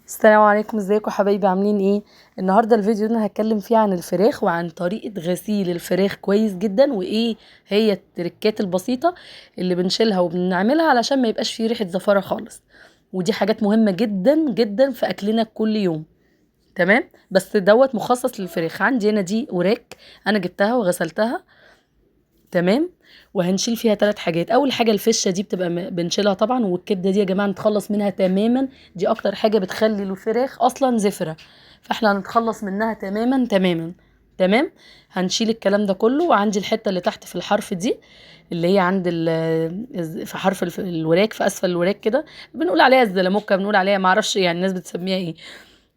السلام عليكم، ازيكم حبايبي؟ عاملين ايه؟ النهارده الفيديو اللي انا هتكلم فيه عن الفراخ وعن طريقه غسيل الفراخ كويس جدا، وايه هي التركات البسيطه اللي بنشيلها وبنعملها علشان ما يبقاش فيه ريحه زفاره خالص. ودي حاجات مهمه جدا جدا في اكلنا كل يوم. تمام، بس دوت مخصص للفراخ. عندي هنا دي وراك، انا جبتها وغسلتها. تمام. وهنشيل فيها 3 حاجات. اول حاجه الفشه دي بتبقى بنشيلها طبعا، والكبده دي يا جماعه نتخلص منها تماما. دي اكتر حاجه بتخلي الفراخ اصلا زفره، فاحنا هنتخلص منها تماما تماما. تمام. هنشيل الكلام ده كله. وعندي الحته اللي تحت في الحرف دي، اللي هي عند في حرف الوراك، في اسفل الوراك كده. بنقول عليها الزلموكه، بنقول عليها معرفش يعني الناس بتسميها ايه.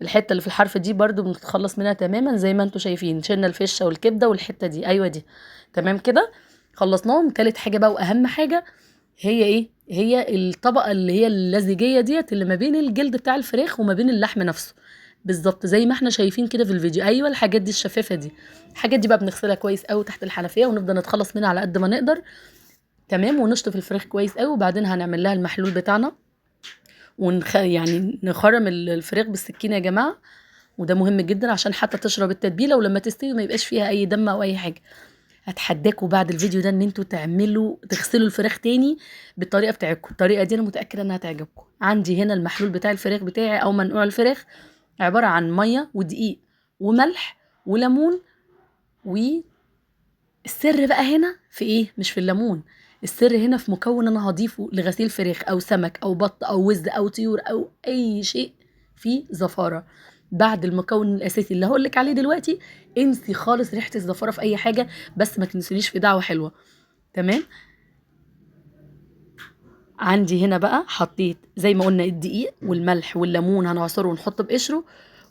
الحته اللي في الحرف دي برضو بنتخلص منها تماما زي ما انتم شايفين. شلنا الفشه والكبده والحته دي، ايوه دي. تمام كده، خلصناهم. تالت حاجه بقى واهم حاجه هي ايه؟ هي الطبقه اللي هي اللزجيه ديت، اللي ما بين الجلد بتاع الفراخ وما بين اللحم نفسه. بالظبط زي ما احنا شايفين كده في الفيديو. ايوه الحاجات دي الشفافه دي. الحاجات دي بقى بنغسلها كويس قوي تحت الحنفيه، ونفضل نتخلص منها على قد ما نقدر. تمام. ونشطف الفراخ كويس قوي، وبعدين هنعمل لها المحلول بتاعنا. يعني نخرم الفراخ بالسكينه يا جماعه. وده مهم جدا عشان حتى تشرب التتبيله، ولما تستوي ما يبقاش فيها اي دم او اي حاجه. هتحداكوا بعد الفيديو ده ان انتوا تغسلوا الفراخ تاني بالطريقه بتاعتكم. الطريقه دي انا متاكده انها تعجبكم. عندي هنا المحلول بتاع الفراخ بتاعي او منقوع الفراخ، عباره عن ميه ودقيق وملح وليمون. والسر بقى هنا في ايه؟ مش في الليمون. السر هنا في مكون انا هضيفه لغسيل فراخ او سمك او بط او وز او طيور او اي شيء فيه زفاره. بعد المكون الاساسي اللي هقولك عليه دلوقتي، انسي خالص ريحه الزفاره في اي حاجه. بس ما تنسليش في دعوه حلوه. تمام. عندي هنا بقى حطيت زي ما قلنا الدقيق والملح والليمون هنعصره ونحطه بقشره،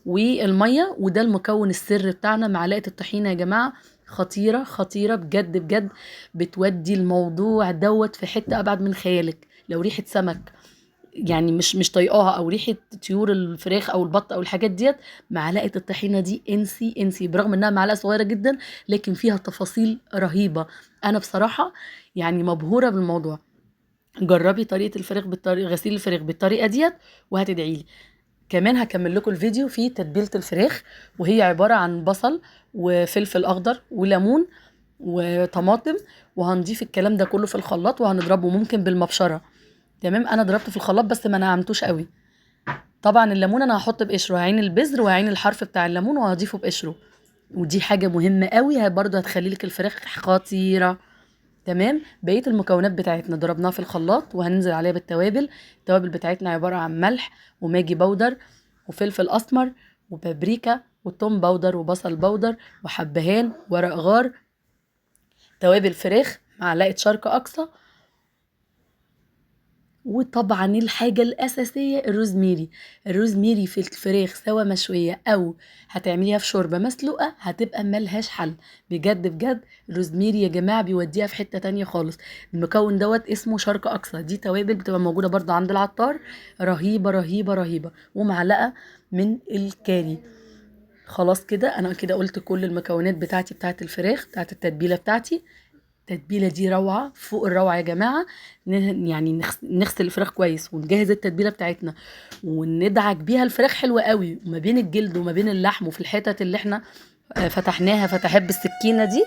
والميه. وده المكون السر بتاعنا، معلقه الطحينه يا جماعه. خطيره خطيره بجد بجد. بتودي الموضوع دوت في حته ابعد من خيالك. لو ريحه سمك يعني مش طايقاها، او ريحه طيور الفراخ او البط او الحاجات ديت، معلقه الطحينه دي انسي انسي. برغم انها معلقه صغيره جدا، لكن فيها تفاصيل رهيبه. انا بصراحه يعني مبهوره بالموضوع. جربي طريقه الفراخ بالطريقه، غسيل الفراخ بالطريقه ديت، وهتدعي لي. كمان هكمل لكم الفيديو في تتبيله الفراخ، وهي عباره عن بصل وفلفل اخضر وليمون وطماطم. وهنضيف الكلام ده كله في الخلاط وهنضربه، ممكن بالمبشره. تمام. انا ضربته في الخلاط بس ما نعمتوش قوي. طبعا الليمون انا هحط بقشره، هعين البذر وهعين الحرف بتاع الليمون وهضيفه بقشره. ودي حاجه مهمه قوي، هي برضه هتخلي لك الفراخ خطيره. تمام. بقيه المكونات بتاعتنا ضربناها في الخلاط، وهننزل عليها بالتوابل. التوابل بتاعتنا عباره عن ملح وماجي بودر وفلفل اسمر وبابريكا وتوم بودر وبصل بودر وحبهان ورق غار. توابل فراخ، معلقه شرق اقصى. وطبعا الحاجة الأساسية الروزميري. الروزميري في الفراخ سواء مشوية أو هتعمليها في شوربة مسلوقة هتبقى ملهاش حل. بجد بجد. الروزميري يا جماعة بيوديها في حتة تانية خالص. المكون دوت اسمه شرق أقصى. دي توابل بتبقى موجودة برضه عند العطار، رهيبة رهيبة رهيبة. ومعلقة من الكاري. خلاص كده أنا كده قلت كل المكونات بتاعتي بتاعت الفراخ بتاعت التتبيلة بتاعتي. التتبيله دي روعه فوق الروعه يا جماعه. يعني نغسل الفراخ كويس ونجهز التتبيله بتاعتنا، وندعك بيها الفراخ حلوه قوي ما بين الجلد وما بين اللحم وفي الحتت اللي احنا فتحناها فتحات بالسكينه دي.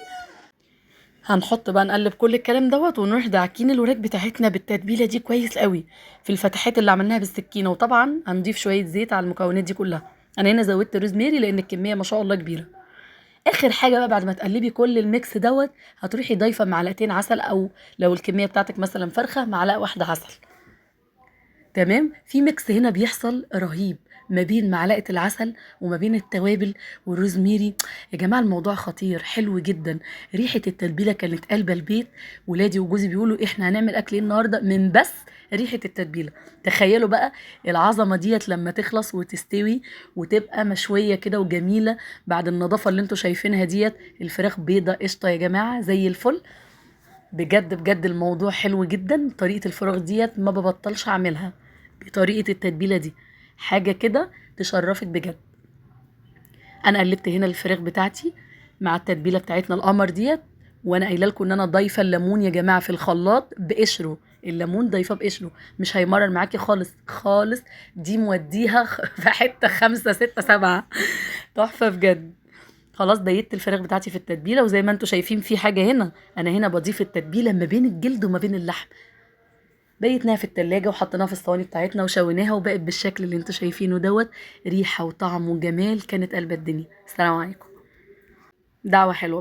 هنحط بقى نقلب كل الكلام دوت، ونروح داعكين الوراك بتاعتنا بالتتبيله دي كويس قوي في الفتحات اللي عملناها بالسكينه. وطبعا هنضيف شويه زيت على المكونات دي كلها. انا هنا زودت روزميري لان الكميه ما شاء الله كبيره. اخر حاجه بقى بعد ما تقلبي كل الميكس دوت، هتروحي ضايفه معلقتين عسل، او لو الكميه بتاعتك مثلا فرخه معلقه واحده عسل. تمام. في ميكس هنا بيحصل رهيب ما بين معلقه العسل وما بين التوابل والروزميري. يا جماعه الموضوع خطير حلو جدا. ريحه التتبيله كانت قلبه البيت. ولادي وجوزي بيقولوا احنا هنعمل اكل ايه النهارده من بس ريحه التتبيله. تخيلوا بقى العظمه ديت لما تخلص وتستوي وتبقى مشويه كده وجميله بعد النظافه اللي انتوا شايفينها ديت. الفراخ بيضه قشطه يا جماعه زي الفل. بجد بجد الموضوع حلو جدا. طريقة الفراخ ديت ما ببطلش اعملها بطريقة التتبيلة دي. حاجة كده تشرفك بجد. انا قلبت هنا الفراخ بتاعتي مع التتبيلة بتاعتنا القمر ديت. وانا قايله لكم ان انا ضايفه الليمون يا جماعه في الخلاط بقشره. الليمون ضايفاه بقشره، مش هيمرر معاكي خالص خالص. دي موديها في حته 5 6 7 تحفه بجد. خلاص ضيقت الفراخ بتاعتي في التتبيله، وزي ما انتم شايفين في حاجه هنا، انا هنا بضيف التتبيله ما بين الجلد وما بين اللحم. بيتناها في التلاجة وحطيناها في الصواني بتاعتنا وشويناها، وبقت بالشكل اللي انتوا شايفينه دوت. ريحه وطعم وجمال كانت قلب الدنيا. السلام عليكم. دعوه حلوه بقى.